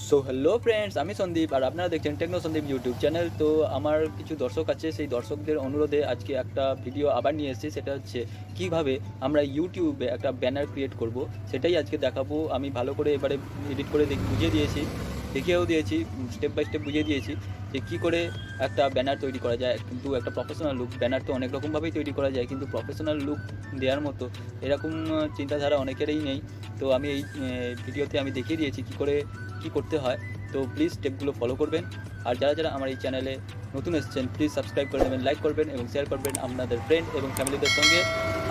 So hello friends, আমি সন্দীপ আর আপনারা দেখছেন টেকনো সন্দীপ ইউটিউব চ্যানেল। তো আমার কিছু দর্শক আছে, সেই দর্শকদের অনুরোধে আজকে একটা ভিডিও আবার নিয়ে এসেছি। সেটা হচ্ছে কীভাবে আমরা ইউটিউবে একটা ব্যানার ক্রিয়েট করব, সেটাই আজকে দেখাবো। আমি ভালো করে এবারে এডিট করে বুঝিয়ে দিয়েছি, দেখিয়েও দিয়েছি, স্টেপ বাই স্টেপ বুঝিয়ে দিয়েছি যে কী করে একটা ব্যানার তৈরি করা যায়। কিন্তু একটা প্রফেশনাল লুক, ব্যানার তো অনেক রকমভাবেই তৈরি করা যায়, কিন্তু প্রফেশনাল লুক দেওয়ার মতো এরকম চিন্তাধারা অনেকেরই নেই। তো আমি এই ভিডিওতে আমি দেখিয়ে দিয়েছি কী করতে হয়। তো প্লিজ স্টেপগুলো ফলো করবেন। আর যারা যারা আমার এই চ্যানেলে নতুন এসেছেন প্লিজ সাবস্ক্রাইব করে দেবেন, লাইক করবেন এবং শেয়ার করবেন আপনাদের ফ্রেন্ড এবং ফ্যামিলিদের সঙ্গে।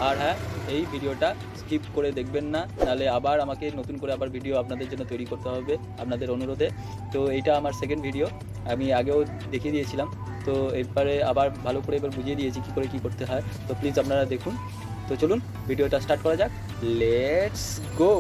আর হ্যাঁ, এই ভিডিওটা স্কিপ করে দেখবেন না, নাহলে আবার আমাকে নতুন করে আবার ভিডিও আপনাদের জন্য তৈরি করতে হবে আপনাদের অনুরোধে। তো এইটা আমার সেকেন্ড ভিডিও, আমি আগেও দেখিয়ে দিয়েছিলাম। তো এরপরে আবার ভালো করে এবার বুঝিয়ে দিয়েছি কী করে কী করতে হয়। তো প্লিজ আপনারা দেখুন। তো চলুন ভিডিওটা স্টার্ট করা যাক, লেটস গো।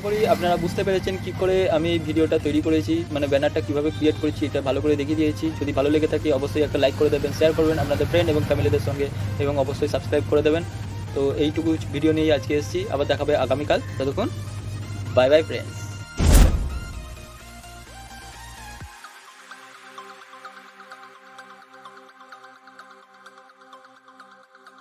করি আপনারা বুঝতে পেরেছেন কী করে আমি ভিডিওটা তৈরি করেছি, মানে ব্যানারটা কীভাবে ক্রিয়েট করেছি এটা ভালো করে দেখিয়ে দিয়েছি। যদি ভালো লেগে থাকে অবশ্যই একটা লাইক করে দেবেন, শেয়ার করবেন আপনাদের ফ্রেন্ড এবং ফ্যামিলিদের সঙ্গে, এবং অবশ্যই সাবস্ক্রাইব করে দেবেন। তো এইটুকু ভিডিও নিয়ে আজকে এসেছি, আবার দেখাবে আগামীকাল। ততক্ষণ বাই বাই ফ্রেন্ডস।